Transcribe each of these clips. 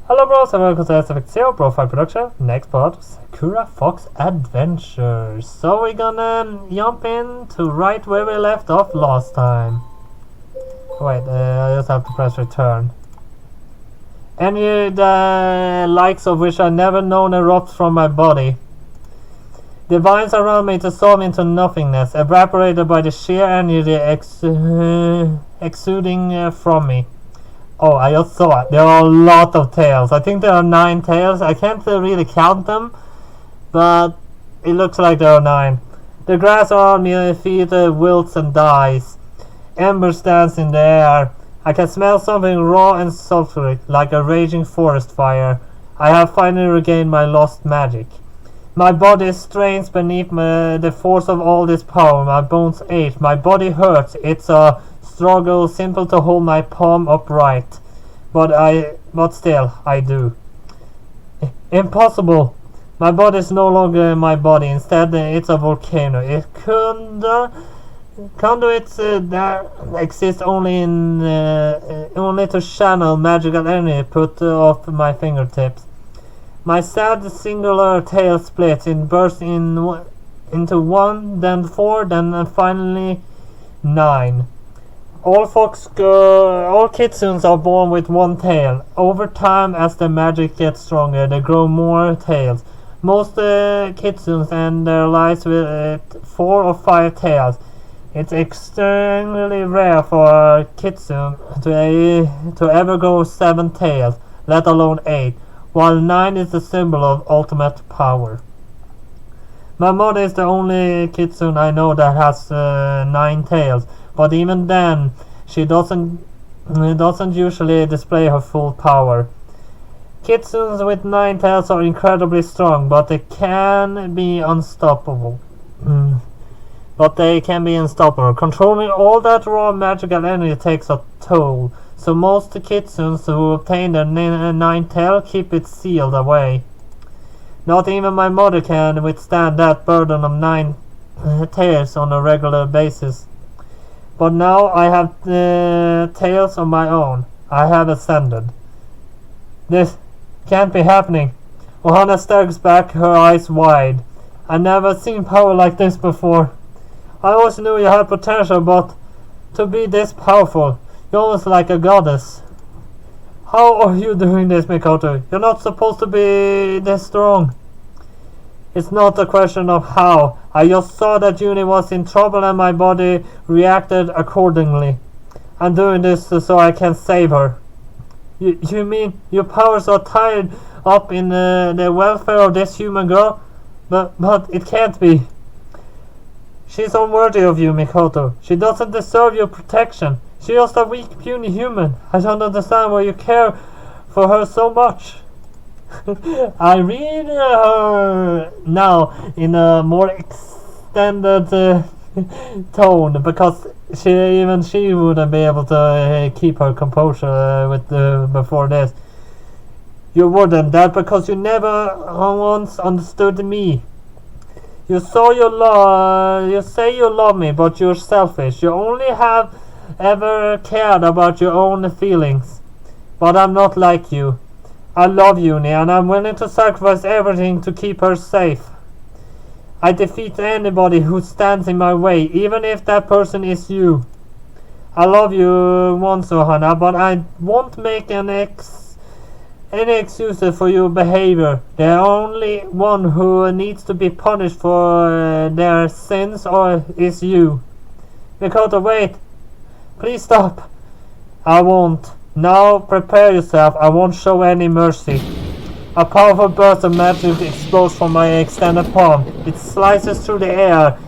Hello bros and welcome to SFX0 BroFive production. Next part, Sakura Fox Adventures. So we're gonna jump in to right where we left off last time. Wait, I just have to press return. Energy the likes of which I never known erupts from my body. The vines around me dissolve into nothingness, evaporated by the sheer energy exuding from me. Oh, I just saw it. There are a lot of tails. I think there are 9 tails. I can't really count them, but it looks like there are 9. The grass around my feet wilts and dies. Embers dance in the air. I can smell something raw and sulphuric, like a raging forest fire. I have finally regained my lost magic. My body strains beneath the force of all this power. My bones ache. My body hurts. It's a struggle simple to hold my palm upright, but still I do. Impossible. My body is no longer my body. Instead, it's a volcano. It conduits that exist only to channel magical energy put off my fingertips. My sad singular tail splits in bursts into 1, then 4, then finally 9. All kitsunes are born with 1 tail. Over time, as the magic gets stronger, they grow more tails. Most kitsunes end their lives with 4 or 5 tails. It's extremely rare for a kitsune to ever grow 7 tails, let alone 8, while 9 is the symbol of ultimate power. My mother is the only kitsune I know that has 9 tails. But even then, she doesn't usually display her full power. Kitsunes with 9 tails are incredibly strong, but they can be unstoppable. Controlling all that raw magical energy takes a toll. So most kitsunes who obtain their 9 tail keep it sealed away. Not even my mother can withstand that burden of 9 tails on a regular basis. But now I have tails of my own. I have ascended. This can't be happening. Ohana stares back, her eyes wide. I've never seen power like this before. I always knew you had potential, but to be this powerful, you're almost like a goddess. How are you doing this, Mikoto? You're not supposed to be this strong. It's not a question of how. I just saw that Uni was in trouble and my body reacted accordingly. I'm doing this so I can save her. You mean your powers are tied up in the welfare of this human girl? But it can't be. She's unworthy of you, Mikoto. She doesn't deserve your protection. She's just a weak, puny human. I don't understand why you care for her so much. I read her now in a more extended tone, because she wouldn't be able to keep her composure before this. You wouldn't. That because you never once understood me. You say you love me, but you're selfish. You only have ever cared about your own feelings. But I'm not like you. I love Uni, and I'm willing to sacrifice everything to keep her safe. I defeat anybody who stands in my way, even if that person is you. I love you once, Ohana, but I won't make any excuses for your behavior. The only one who needs to be punished for their sins is you. Mikoto, wait. Please stop. I won't. Now prepare yourself. I won't show any mercy. A powerful burst of magic explodes from my extended palm. It slices through the air,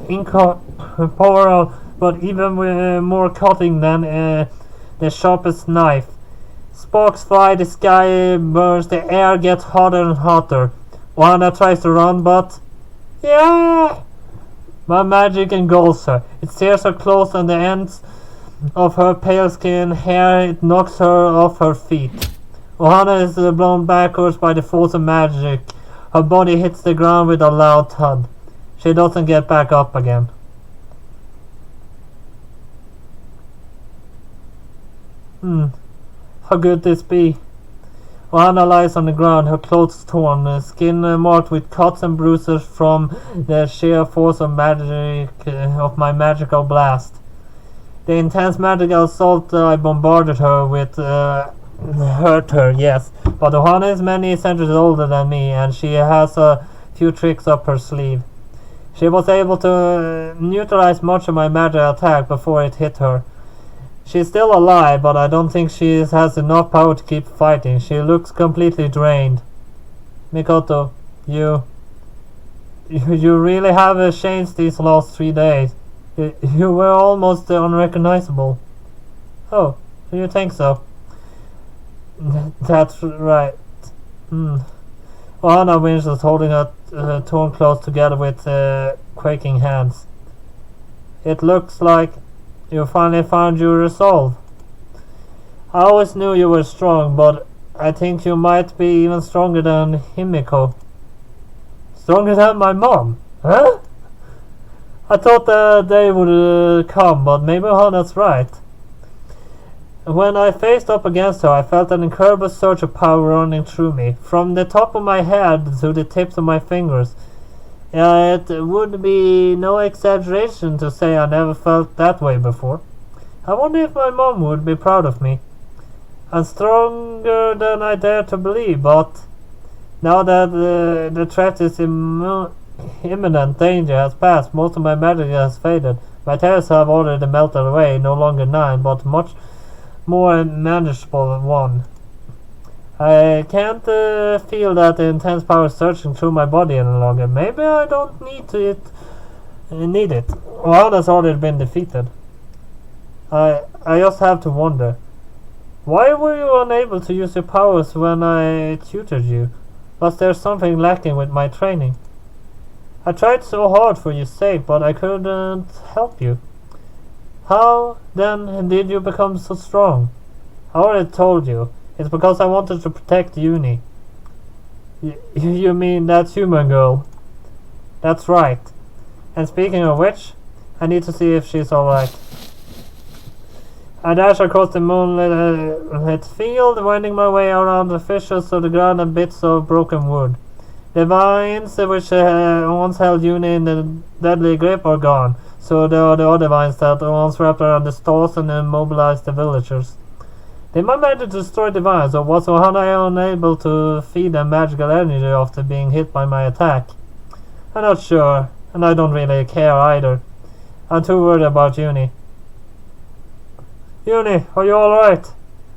incorporeal, but even more cutting than the sharpest knife. Sparks fly, the sky burns, the air gets hotter and hotter. Ohana tries to run, but yeah! My magic engulfs her. It tears her clothes and the ends of her pale skin hair. It knocks her off her feet. Ohana is blown backwards by the force of magic. Her body hits the ground with a loud thud. She doesn't get back up again. How could this be? Ohana lies on the ground, her clothes torn, skin marked with cuts and bruises from the sheer force of my magical blast. The intense magical assault I bombarded her with hurt her, yes, but Ohana is many centuries older than me, and she has a few tricks up her sleeve. She was able to neutralize much of my magic attack before it hit her. She's still alive, but I don't think she has enough power to keep fighting. She looks completely drained. Mikoto, you really have changed these last 3 days. You were almost unrecognizable. Oh, you think so? That's right. Ohana winces, holding her torn clothes together with quaking hands. It looks like you finally found your resolve. I always knew you were strong, but I think you might be even stronger than Himiko. Stronger than my mom? Huh? I thought the day would come, but maybe Ohana's right. When I faced up against her, I felt an incredible surge of power running through me, from the top of my head to the tips of my fingers. It would be no exaggeration to say I never felt that way before. I wonder if my mom would be proud of me. I'm stronger than I dare to believe, but now that the threat is imminent danger has passed, most of my magic has faded. My tears have already melted away, no longer 9, but much more manageable 1. I can't feel that intense power surging through my body any longer. Maybe I don't need it. Well, that's already been defeated. I just have to wonder. Why were you unable to use your powers when I tutored you? Was there something lacking with my training? I tried so hard for your sake, but I couldn't help you. How, then, did you become so strong? I already told you. It's because I wanted to protect Uni. You mean that human girl? That's right. And speaking of which, I need to see if she's alright. I dash across the moonlit field, winding my way around the fissures of the ground and bits of broken wood. The vines which once held Uni in the deadly grip are gone, so there are the other vines that once wrapped around the stalls and immobilized the villagers. They might manage to destroy the vines, or was Ohana unable to feed them magical energy after being hit by my attack? I'm not sure, and I don't really care either. I'm too worried about Uni. Uni, are you alright?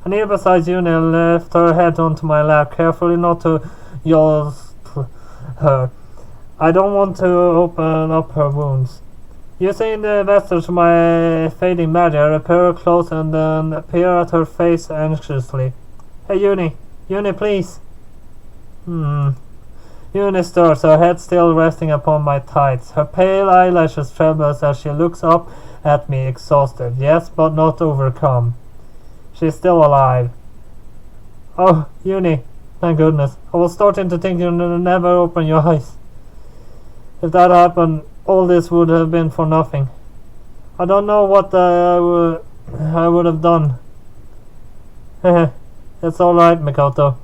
I kneel beside Uni and lift her head onto my lap, carefully not to jostle her. I don't want to open up her wounds. Using the vestige of my fading magic, I repair her clothes and then peer at her face anxiously. Hey Uni, please. Uni stirs, her head still resting upon my tights. Her pale eyelashes tremble as she looks up at me, exhausted. Yes, but not overcome. She's still alive. Oh, Uni, thank goodness. I was starting to think you'd never open your eyes. If that happened, all this would have been for nothing. I don't know what I would have done. It's alright, Mikoto.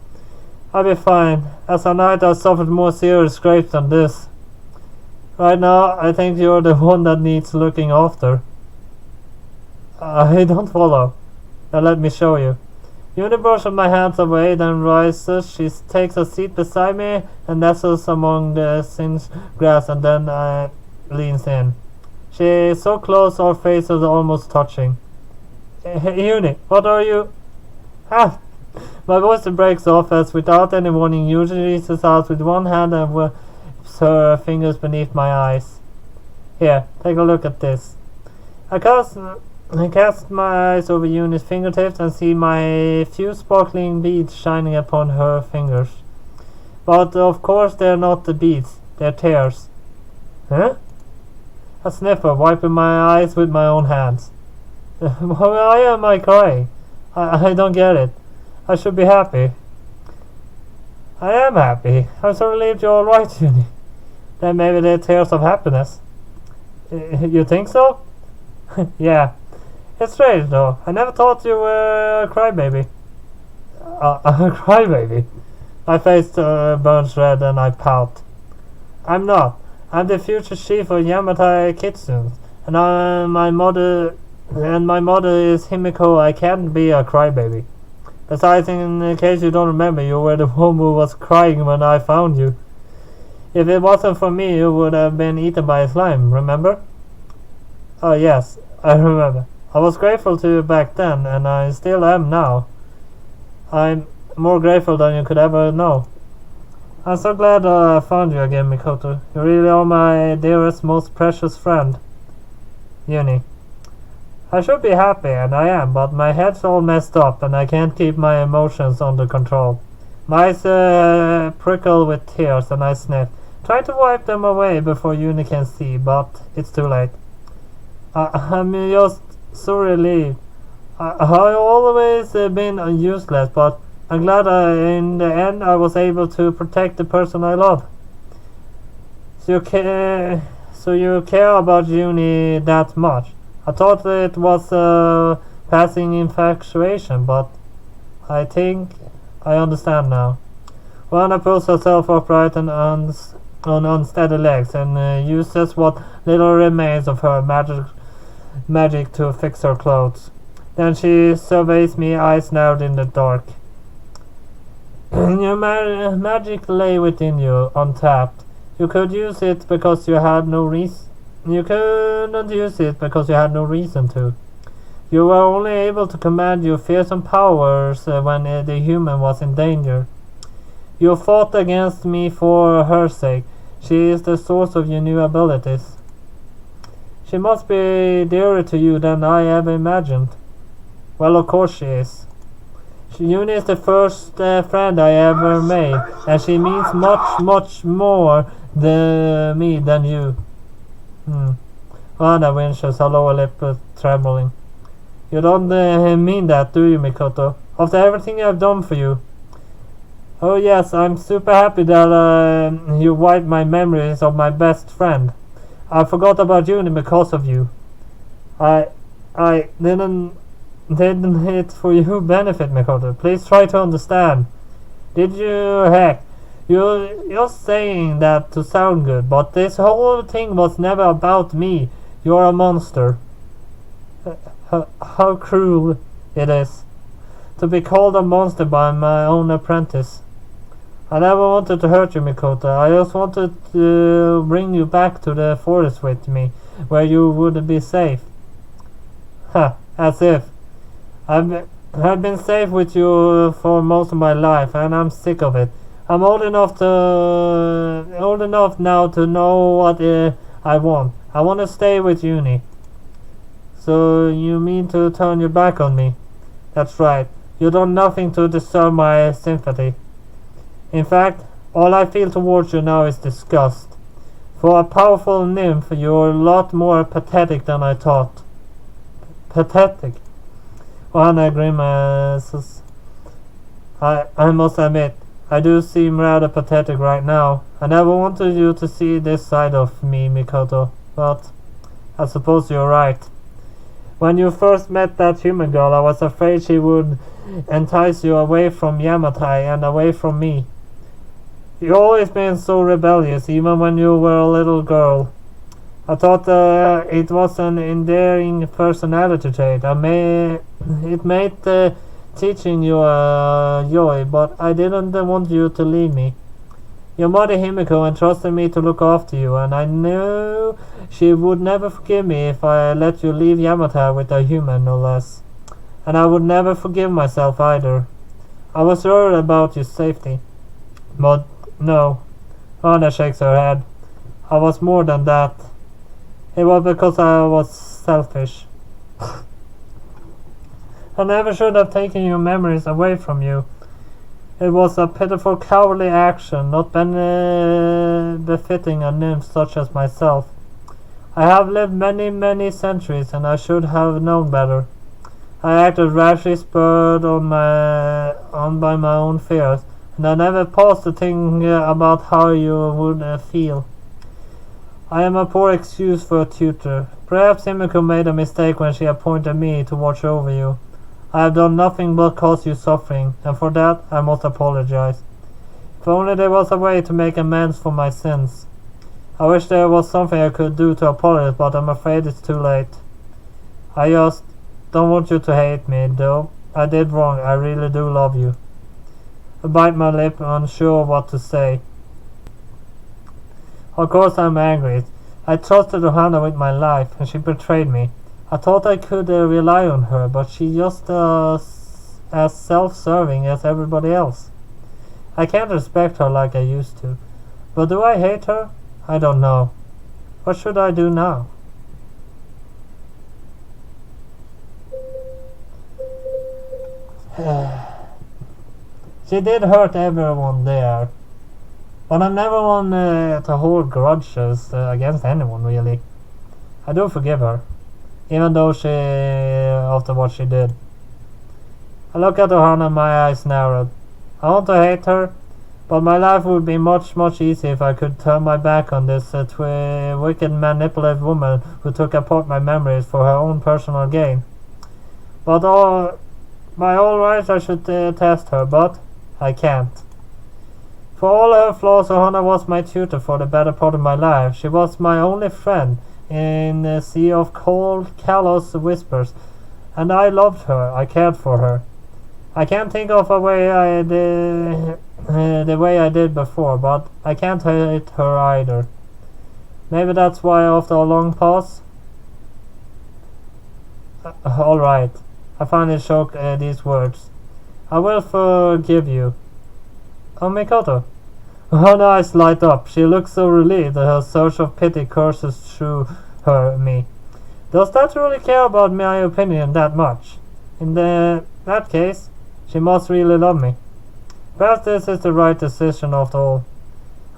I'll be fine. As a knight, I suffered more serious scrapes than this. Right now, I think you're the one that needs looking after. I don't follow. Now let me show you. Uni brushes my hands away, then rises. She takes a seat beside me and nestles among the singed grass, and then leans in. She is so close, our faces are almost touching. Uni, what are you? Ah! My voice breaks off as, without any warning, Uni reaches out with one hand and whips her fingers beneath my eyes. Here, take a look at this. I cast my eyes over Uni's fingertips and see my few sparkling beads shining upon her fingers. But of course they're not the beads, they're tears. Huh? I sniffer, wiping my eyes with my own hands. Why am I crying? I don't get it. I should be happy. I am happy. I'm so relieved you're alright, Uni. Then maybe they're tears of happiness. You think so? Yeah. It's strange though. I never thought you were a crybaby. A crybaby. My face burns red and I pout. I'm not. I'm the future chief of Yamatai Kitsune, and my mother is Himiko. I can't be a crybaby. Besides, in case you don't remember, you were the one who was crying when I found you. If it wasn't for me, you would have been eaten by a slime, remember? Oh yes, I remember. I was grateful to you back then, and I still am now. I'm more grateful than you could ever know. I'm so glad I found you again, Mikoto. You really are my dearest, most precious friend. Uni. I should be happy, and I am, but my head's all messed up, and I can't keep my emotions under control. My eyes prickle with tears, and I sniff. Try to wipe them away before Uni can see, but it's too late. I'm just so relieved. I've always been useless, but I'm glad in the end I was able to protect the person I love. So you care about Uni that much. I thought it was a passing infatuation, but I think I understand now. Juana pulls herself upright and on unsteady legs and uses what little remains of her magic to fix her clothes. Then she surveys me, eyes narrowed in the dark. Your magic lay within you, untapped. You could use it because you had no reason. You couldn't use it because you had no reason to. You were only able to command your fearsome powers when the human was in danger. You fought against me for her sake. She is the source of your new abilities. She must be dearer to you than I ever imagined. Well, of course she is. Uni is the first friend I ever made, and she means much more to me than you. Anna winches, her lower lip trembling. You don't mean that, do you, Mikoto? After everything I've done for you. Oh yes, I'm super happy that you wiped my memories of my best friend. I forgot about Uni because of you. I didn't it for your benefit, Mikoto. Please try to understand. Did you? Heck, you're saying that to sound good, but this whole thing was never about me. You're a monster. How cruel it is to be called a monster by my own apprentice. I never wanted to hurt you, Mikoto. I just wanted to bring you back to the forest with me, where you would be safe. As if. I've been safe with you for most of my life, and I'm sick of it. I'm old enough now to know what I want. I want to stay with Uni. So you mean to turn your back on me? That's right. You've done nothing to deserve my sympathy. In fact, all I feel towards you now is disgust. For a powerful nymph, you're a lot more pathetic than I thought. Pathetic? Juana grimaces. I must admit, I do seem rather pathetic right now. I never wanted you to see this side of me, Mikoto, but I suppose you're right. When you first met that human girl, I was afraid she would entice you away from Yamatai and away from me. You've always been so rebellious, even when you were a little girl. I thought it was an endearing personality trait. It made teaching you a joy, but I didn't want you to leave me. Your mother Himiko entrusted me to look after you, and I knew she would never forgive me if I let you leave Yamatai with a human, no less. And I would never forgive myself either. I was worried about your safety. But no. Anna shakes her head. I was more than that. It was because I was selfish. I never should have taken your memories away from you. It was a pitiful, cowardly action, not befitting a nymph such as myself. I have lived many centuries, and I should have known better. I acted rashly, spurred on by my own fears, and I never paused to think about how you would feel. I am a poor excuse for a tutor. Perhaps Himiko made a mistake when she appointed me to watch over you. I have done nothing but cause you suffering, and for that I must apologize. If only there was a way to make amends for my sins. I wish there was something I could do to apologize, but I'm afraid it's too late. I just don't want you to hate me, though. I did wrong. I really do love you. I bite my lip, unsure what to say. Of course I'm angry. I trusted Johanna with my life, and she betrayed me. I thought I could rely on her, but she's just as self-serving as everybody else. I can't respect her like I used to. But do I hate her? I don't know. What should I do now? She did hurt everyone there. But I'm never one to hold grudges against anyone, really. I do forgive her. Even though after what she did. I look at Johanna and my eyes narrowed. I want to hate her, but my life would be much, much easier if I could turn my back on this wicked, manipulative woman who took apart my memories for her own personal gain. But by all rights I should test her, but I can't. For all her flaws, Johanna was my tutor for the better part of my life. She was my only friend in a sea of cold, callous whispers, and I loved her. I cared for her. I can't think of a way the way I did before, but I can't hate her either. Maybe that's why after a long pause... Alright, I finally shook these words. I will forgive you. Oh, Mikoto. Her eyes light up. She looks so relieved that her surge of pity courses through me. Does that really care about my opinion that much? In that case, she must really love me. Perhaps this is the right decision after all.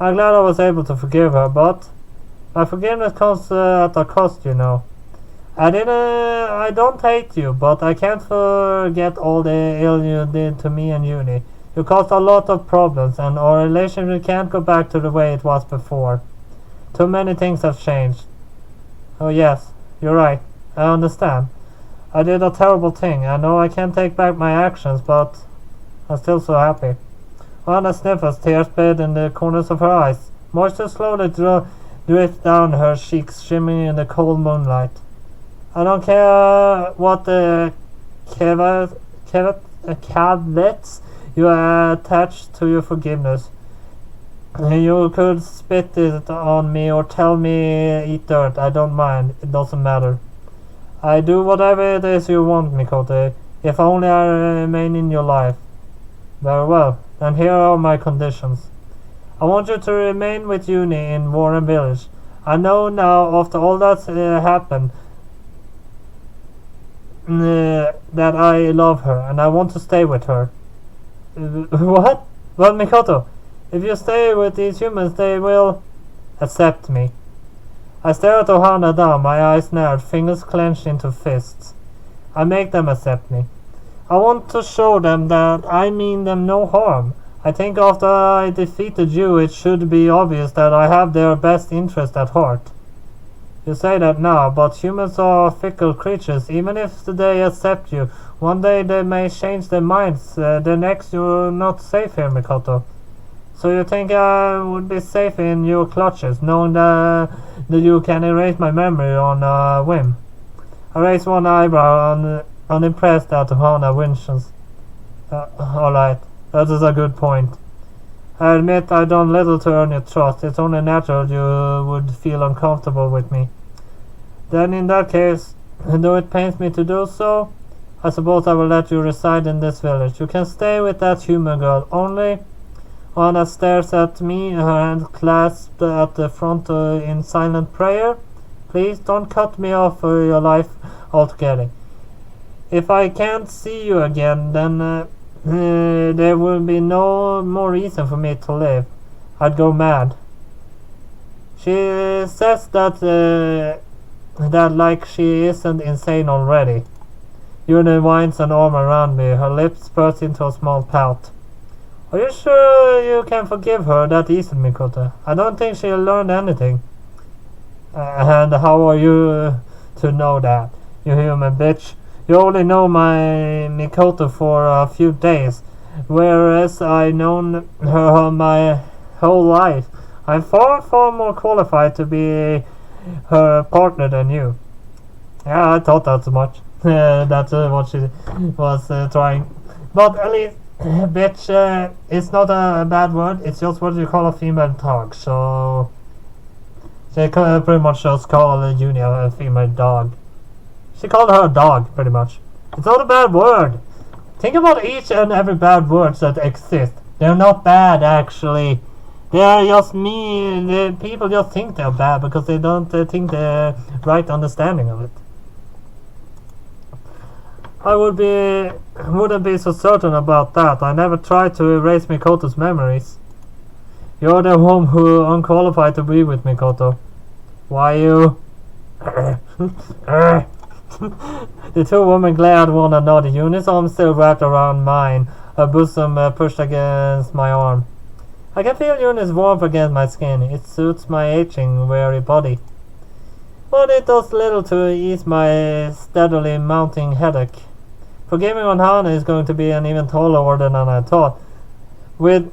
I'm glad I was able to forgive her, but my forgiveness comes at a cost, you know. I don't hate you, but I can't forget all the ill you did to me and Uni. You caused a lot of problems, and our relationship can't go back to the way it was before. Too many things have changed. Oh yes, you're right. I understand. I did a terrible thing. I know I can't take back my actions, but I'm still so happy. Anna sniffles, tears bathed in the corners of her eyes. Moisture slowly drips down her cheeks, shimmering in the cold moonlight. I don't care what the caveats you attach to your forgiveness. You could spit it on me or tell me eat dirt. I don't mind. It doesn't matter. I do whatever it is you want, Mikoto, if only I remain in your life. Very well, then here are my conditions. I want you to remain with Uni in Warren Village. I know now, after all that's happened, that I love her, and I want to stay with her. What? Well, Mikoto, if you stay with these humans, they will accept me. I stare at Ohana down, my eyes narrowed, fingers clenched into fists. I make them accept me. I want to show them that I mean them no harm. I think after I defeated you, it should be obvious that I have their best interest at heart. You say that now, but humans are fickle creatures. Even if they accept you, one day they may change their minds. The next you're not safe here, Mikoto. So you think I would be safe in your clutches, knowing that you can erase my memory on a whim? I raise one eyebrow, unimpressed at Hana Winchell's. Alright, that is a good point. I admit I've done little to earn your trust. It's only natural you would feel uncomfortable with me. Then in that case, though it pains me to do so, I suppose I will let you reside in this village. You can stay with that human girl. Only Anna stares at me, her hand clasped at the front in silent prayer. Please don't cut me off your life altogether. If I can't see you again, then there will be no more reason for me to live. I'd go mad. She says that like she isn't insane already. Yuna winds an arm around me, her lips burst into a small pout. Are you sure you can forgive her that easily, Mikoto? I don't think she'll learn anything. And how are you to know that, you human bitch? You only know my Mikoto for a few days, whereas I've known her my whole life. I'm far more qualified to be her partner than you. Yeah, I thought that much. That's what she was trying. But at least, bitch, it's not a bad word. It's just what you call a female dog. So they pretty much just call Uni a female dog. She called her a dog, pretty much. It's not a bad word. Think about each and every bad words that exist. They're not bad, actually. They are just people just think they're bad because they don't think the right understanding of it. I wouldn't be so certain about that. I never tried to erase Mikoto's memories. You're the one who unqualified to be with Mikoto. Why you? The two women glared at one another. Uni's arm still wrapped around mine, her bosom pushed against my arm. I can feel Uni's warmth against my skin. It suits my aging, weary body. But it does little to ease my steadily mounting headache. Forgiving on Hana is going to be an even taller order than I thought. With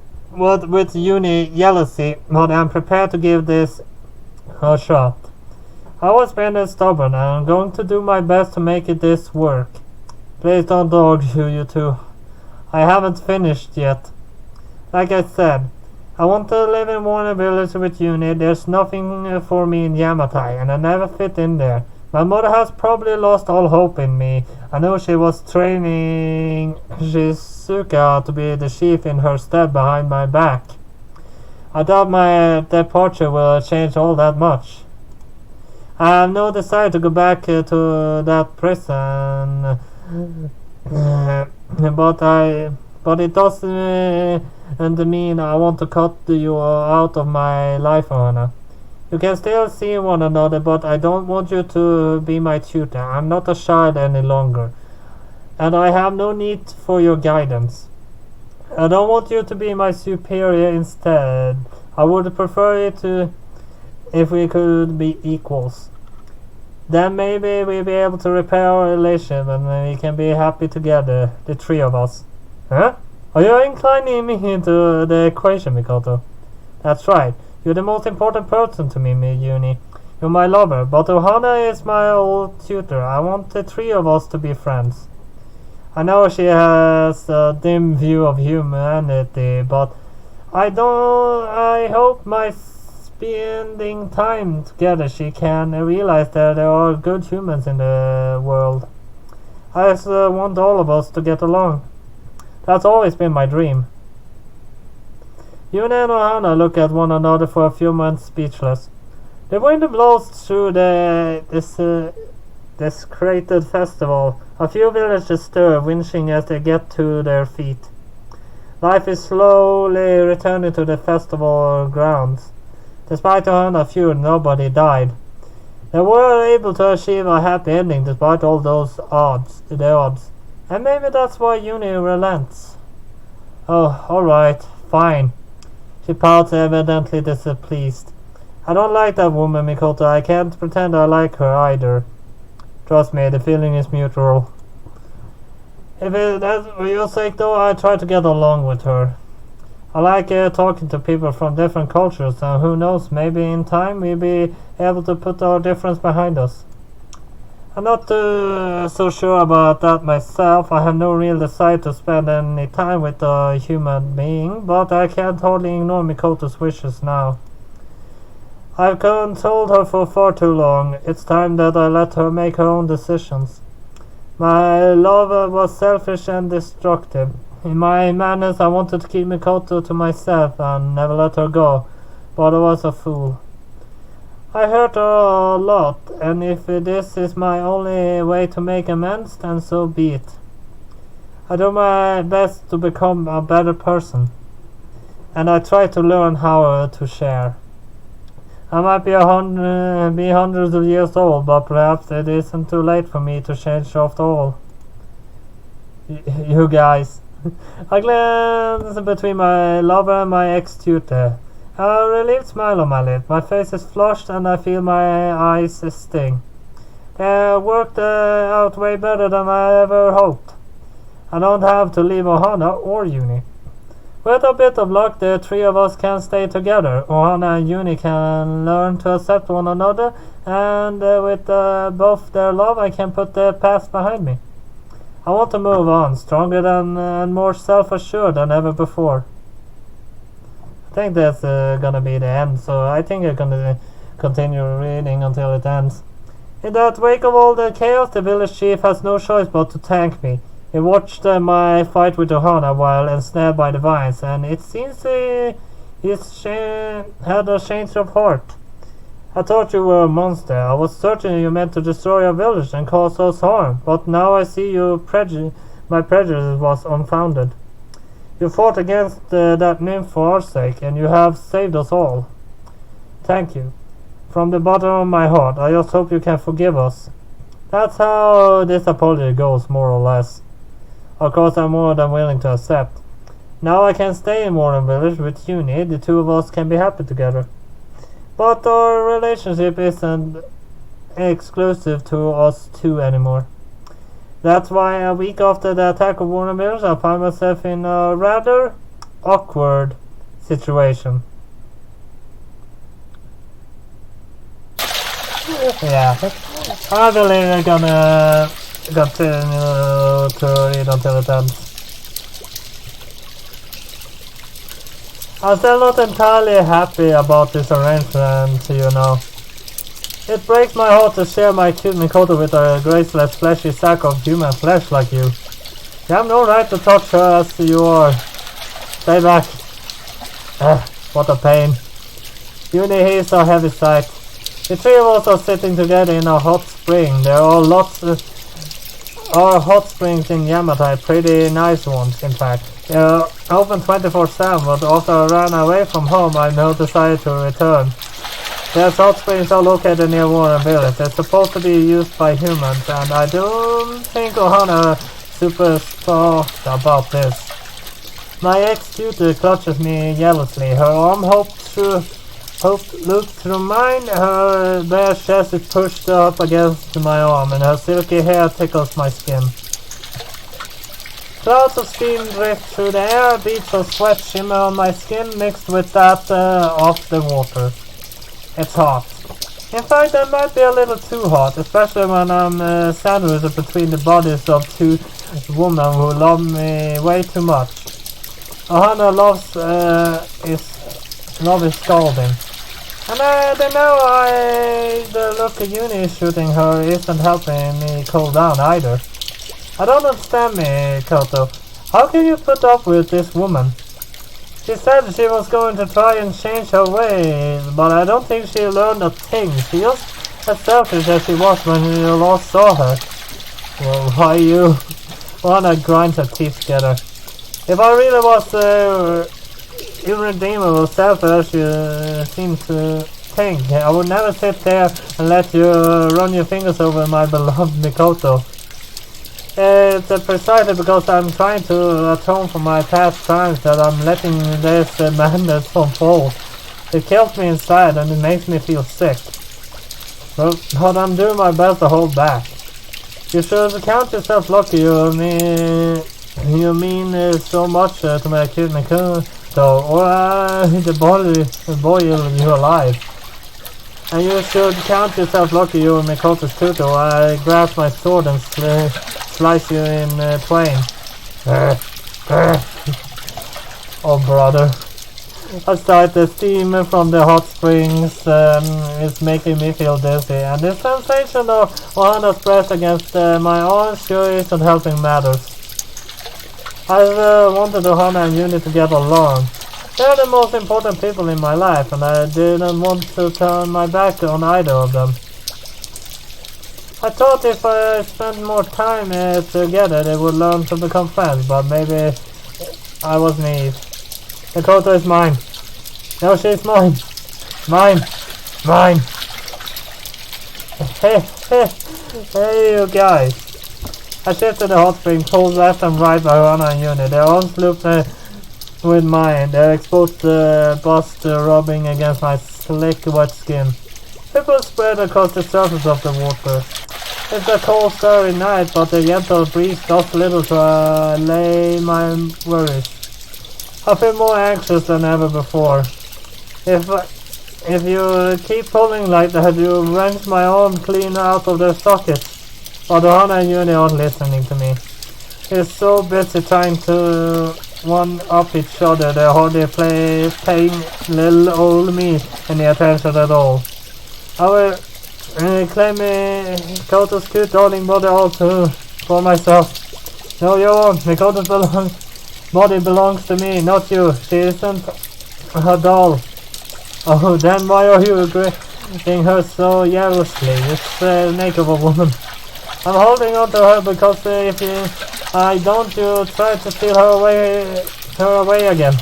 Uni jealousy, but I'm prepared to give this a shot. I was being stubborn, and I'm going to do my best to make this work. Please don't argue, you two. I haven't finished yet. Like I said, I want to live in Warner Village with Uni. There's nothing for me in Yamatai, and I never fit in there. My mother has probably lost all hope in me. I know she was training Shizuka to be the chief in her stead behind my back. I doubt my departure will change all that much. I have no desire to go back to that prison, but it doesn't mean I want to cut you out of my life, Anna. You can still see one another, but I don't want you to be my tutor. I'm not a child any longer, and I have no need for your guidance. I don't want you to be my superior instead. I would prefer it if we could be equals. Then maybe we'll be able to repair our relationship and we can be happy together, the three of us. Huh? Are you inclining me into the equation, Mikoto? That's right. You're the most important person to me, Uni. You're my lover, but Ohana is my old tutor. I want the three of us to be friends. I know she has a dim view of humanity, but I hope my spending time together she can realize that there are good humans in the world. I just want all of us to get along. That's always been my dream. Yuna and Ohana look at one another for a few months speechless. The wind blows through this desecrated festival. A few villagers stir, winching as they get to their feet. Life is slowly returning to the festival grounds. Despite Ohana's feud, nobody died. They were able to achieve a happy ending despite all those odds. And maybe that's why Uni relents. Oh, alright, fine. She pouts, evidently displeased. I don't like that woman, Mikoto. I can't pretend I like her either. Trust me, the feeling is mutual. If that's for your sake, though, I try to get along with her. I like talking to people from different cultures, and who knows, maybe in time we'll be able to put our difference behind us. I'm not so sure about that myself. I have no real desire to spend any time with a human being, but I can't totally ignore Mikoto's wishes now. I've controlled her for far too long. It's time that I let her make her own decisions. My love was selfish and destructive. In my madness, I wanted to keep Mikoto to myself and never let her go, but I was a fool. I hurt her a lot, and if this is my only way to make amends, then so be it. I do my best to become a better person, and I try to learn how to share. I might be hundreds of years old, but perhaps it isn't too late for me to change after all. You guys. I glance between my lover and my ex-tutor. A relieved smile on my lip. My face is flushed and I feel my eyes sting. Worked out way better than I ever hoped. I don't have to leave Ohana or Uni. With a bit of luck, the three of us can stay together. Ohana and Uni can learn to accept one another, and with both their love, I can put the past behind me. I want to move on, stronger than and more self-assured than ever before. I think that's gonna be the end, so I think I'm gonna continue reading until it ends. In that wake of all the chaos, the village chief has no choice but to thank me. He watched my fight with Ohana while ensnared by the vines, and it seems he's had a change of heart. I thought you were a monster. I was certain you meant to destroy our village and cause us harm, but now I see my prejudice was unfounded. You fought against that nymph for our sake, and you have saved us all. Thank you. From the bottom of my heart, I just hope you can forgive us. That's how this apology goes, more or less. Of course, I'm more than willing to accept. Now I can stay in Warren Village with Uni. The two of us can be happy together. But our relationship isn't exclusive to us two anymore. That's why a week after the attack of Warren Village, I find myself in a rather awkward situation. Yeah, I believe I'm gonna continue to read until it ends. I'm still not entirely happy about this arrangement, you know. It breaks my heart to share my cute Mikoto with a graceless, fleshy sack of human flesh like you. You have no right to touch her as you are. Stay back. What a pain. Uni is a heavy sight. The three of us are sitting together in a hot spring. There are hot springs in Yamatai, pretty nice ones in fact. Open 24/7, but after I ran away from home I no desire to return. There's hot springs are located near Warren Village. They're supposed to be used by humans, and I don't think Ohana super thought about this. My ex-tutor clutches me jealously. Her arm looked through mine. Her bare chest is pushed up against my arm, and her silky hair tickles my skin. Clouds of steam drift through the air. Beads of sweat shimmer on my skin, mixed with that of the water. It's hot. In fact, that might be a little too hot, especially when I'm sandwiched between the bodies of two women who love me way too much. Ohana love is scalding. And they know the look of Uni shooting her isn't helping me cool down either. I don't understand, Mikoto. How can you put up with this woman? She said she was going to try and change her ways, but I don't think she learned a thing. She just as selfish as she was when you last saw her. Well, why you wanna grind her teeth together? If I really was irredeemable selfish as you seem to think, I would never sit there and let you run your fingers over my beloved Mikoto. It's precisely because I'm trying to atone for my past crimes that I'm letting this madness unfold. It kills me inside and it makes me feel sick. But I'm doing my best to hold back. You should count yourself lucky you mean so much to my cute Mikoto, or the boil you alive. And you should count yourself lucky you and Mikoto's tutor, or I grasp my sword and slice you in twain. Oh brother. Aside the steam from the hot springs is making me feel dizzy, and the sensation of Ohana's breath against my arm sure isn't helping matters. I've wanted Ohana and Uni to get along. They're the most important people in my life, and I didn't want to turn my back on either of them. I thought if I spent more time together they would learn to become friends, but maybe I was naive. Mikoto is mine. No, she's mine. Mine. Mine. Hey you guys. I shifted the hot spring, pulled left and right by Ohana and Uni. Their arms looped with mine, their exposed bust rubbing against my slick wet skin. Ripples spread across the surface of the water. It's a cold, starry night, but the gentle breeze does little to allay my worries. I feel more anxious than ever before. If you keep pulling like that, you wrench my arm clean out of their sockets. But Hana and Yuni aren't listening to me. They're so busy trying to one-up each other, they hardly paying little old me any attention at all. I will claim Mikoto's cute darling body also for myself. No, you won't. Mikoto's body belongs to me, not you. She isn't a doll. Oh, then why are you gripping her so jealously? It's a naked of a woman. I'm holding on to her because if I don't, you try to steal her away again.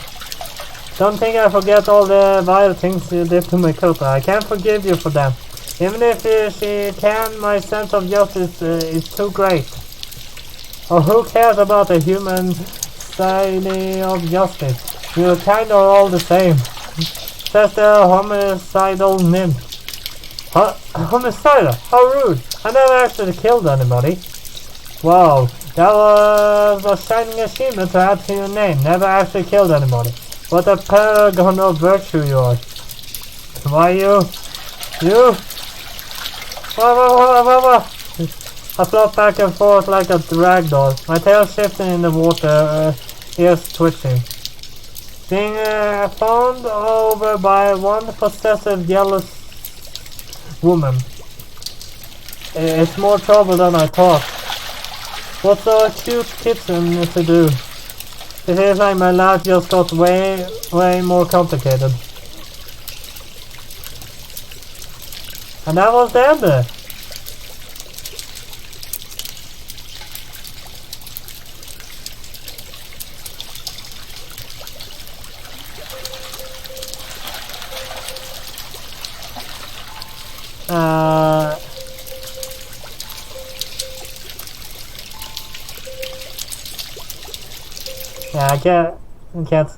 Don't think I forget all the vile things you did to Mikoto. I can't forgive you for them. Even if she can, my sense of justice is too great. Or who cares about the human side of justice? You kind of all the same. Says the homicidal nymph. Homicidal? How rude. I never actually killed anybody. Wow, that was a shining achievement to add to your name. Never actually killed anybody. What a paragon of virtue you are. Why you? I float back and forth like a ragdoll. My tail shifting in the water, ears twitching. Being fawned over by one possessive, jealous woman. It's more trouble than I thought. What's a cute kitten to do? It feels like my life just got way more complicated. And that was the end. Yeah, I can't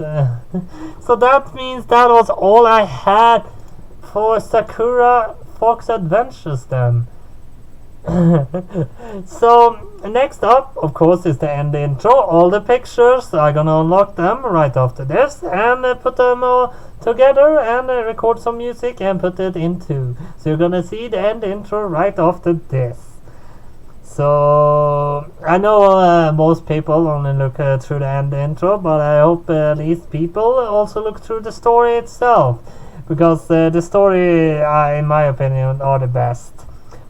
so that means that was all I had for Sakura Fox Adventures then. So next up, of course, is the end intro. All the pictures, I'm gonna unlock them right after this and put them all together and record some music and put it into. So you're gonna see the end intro right after this. So I know most people only look through the end intro, but I hope at least people also look through the story itself, because the story, in my opinion, are the best.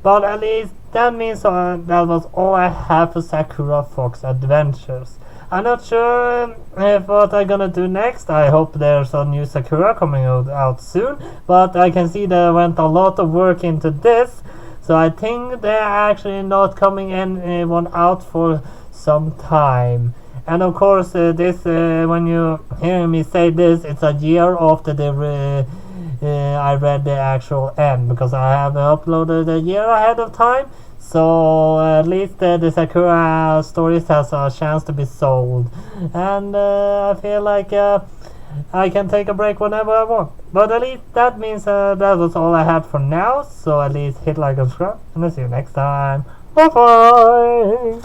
But at least that means that was all I have for Sakura Fox Adventures. I'm not sure if what I'm gonna do next. I hope there's a new Sakura coming out soon, but I can see there went a lot of work into this. So I think they're actually not coming anyone out for some time. And of course, this when you hear me say this, it's a year after I read the actual end, because I have uploaded a year ahead of time. So at least the Sakura stories has a chance to be sold. And I feel like I can take a break whenever I want. But at least that means that was all I had for now. So at least hit like and subscribe, and I'll see you next time. Bye bye.